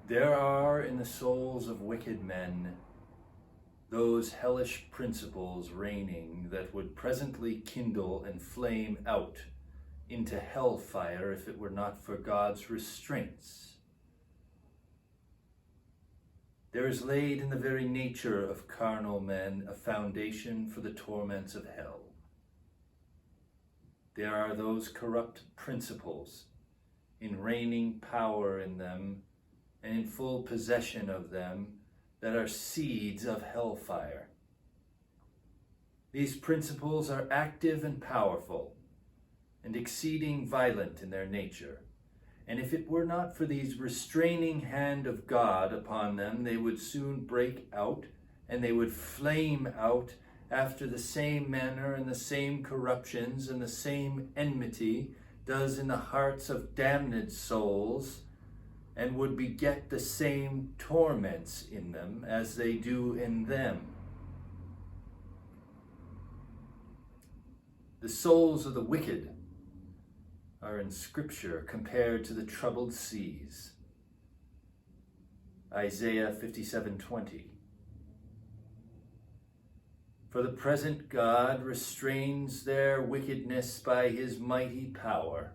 There are in the souls of wicked men those hellish principles reigning that would presently kindle and flame out into hellfire if it were not for God's restraints. There is laid in the very nature of carnal men a foundation for the torments of hell. There are those corrupt principles in reigning power in them and in full possession of them that are seeds of hellfire. These principles are active and powerful and exceeding violent in their nature. And if it were not for these restraining hand of God upon them, they would soon break out, and they would flame out after the same manner and the same corruptions and the same enmity does in the hearts of damned souls, and would beget the same torments in them as they do in them. The souls of the wicked are in Scripture compared to the troubled seas. Isaiah 57:20. For the present God restrains their wickedness by his mighty power,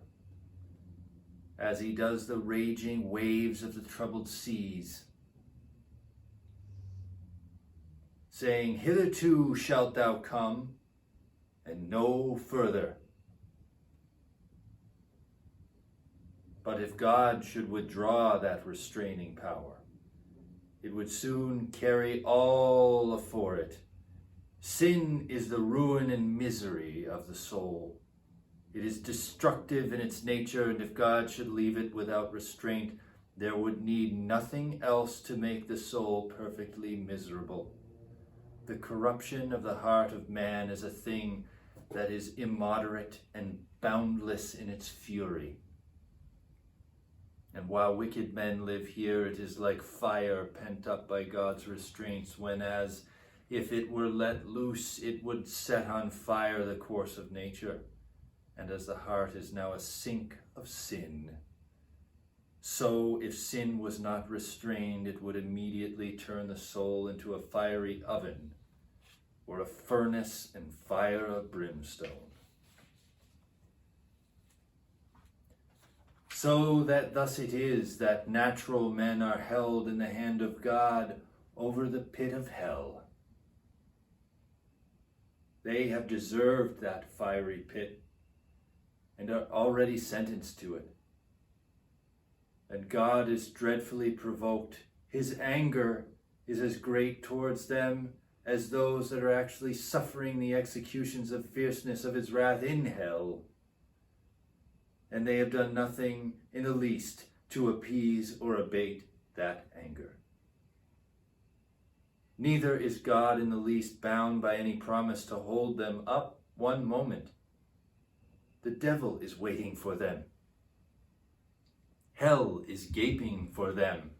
as he does the raging waves of the troubled seas, saying, Hitherto shalt thou come, and no further. But if God should withdraw that restraining power, it would soon carry all afore it. Sin is the ruin and misery of the soul. It is destructive in its nature, and if God should leave it without restraint, there would need nothing else to make the soul perfectly miserable. The corruption of the heart of man is a thing that is immoderate and boundless in its fury. And while wicked men live here, it is like fire pent up by God's restraints, when as if it were let loose, it would set on fire the course of nature. And as the heart is now a sink of sin, so if sin was not restrained, it would immediately turn the soul into a fiery oven, or a furnace and fire of brimstone. So that thus it is that natural men are held in the hand of God over the pit of hell. They have deserved that fiery pit and are already sentenced to it. And God is dreadfully provoked. His anger is as great towards them as those that are actually suffering the executions of fierceness of his wrath in hell. And they have done nothing in the least to appease or abate that anger. Neither is God in the least bound by any promise to hold them up one moment. The devil is waiting for them. Hell is gaping for them.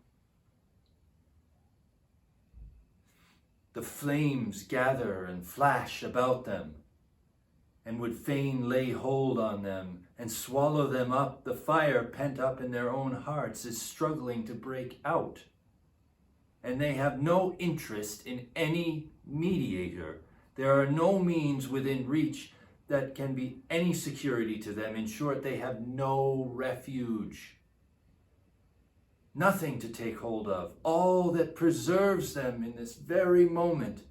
The flames gather and flash about them, and would fain lay hold on them and swallow them up. The fire pent up in their own hearts is struggling to break out, and they have no interest in any mediator. There are no means within reach that can be any security to them. In short, they have no refuge. Nothing to take hold of. All that preserves them in this very moment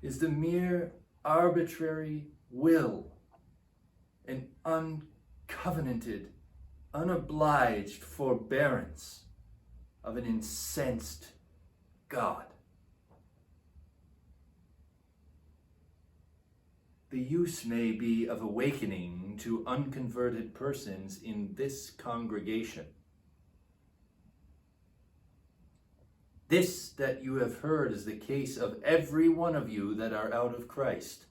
is the mere arbitrary will and uncovenanted, unobliged forbearance of an incensed God. The use may be of awakening to unconverted persons in this congregation. This that you have heard is the case of every one of you that are out of Christ.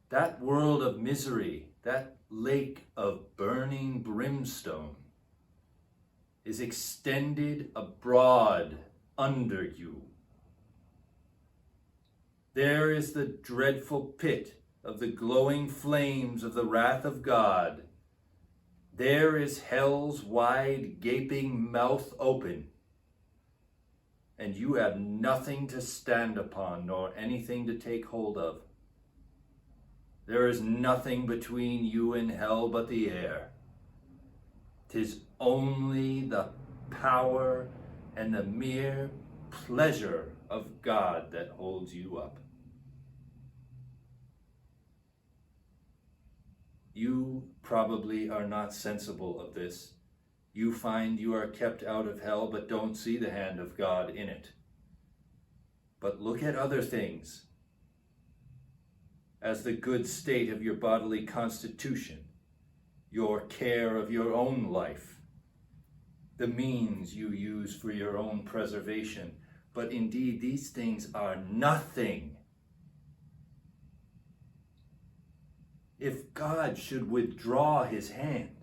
That world of misery, that lake of burning brimstone, is extended abroad under you. There is the dreadful pit of the glowing flames of the wrath of God, There is hell's wide gaping mouth open, and you have nothing to stand upon, nor anything to take hold of. There is nothing between you and hell but the air. 'Tis only the power and the mere pleasure of God that holds you up. You probably are not sensible of this. You find you are kept out of hell, but don't see the hand of God in it. But look at other things as the good state of your bodily constitution, your care of your own life, the means you use for your own preservation. But indeed, these things are nothing. If God should withdraw his hand,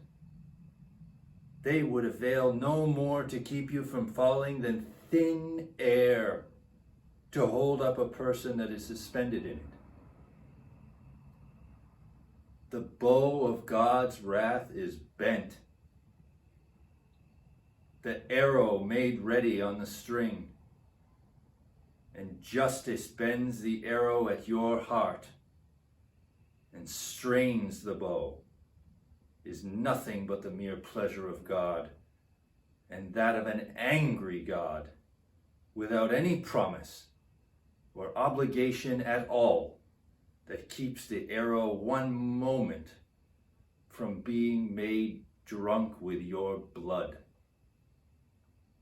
they would avail no more to keep you from falling than thin air to hold up a person that is suspended in it. The bow of God's wrath is bent, the arrow made ready on the string, and justice bends the arrow at your heart and strains the bow, is nothing but the mere pleasure of God, and that of an angry God, without any promise or obligation at all, that keeps the arrow one moment from being made drunk with your blood.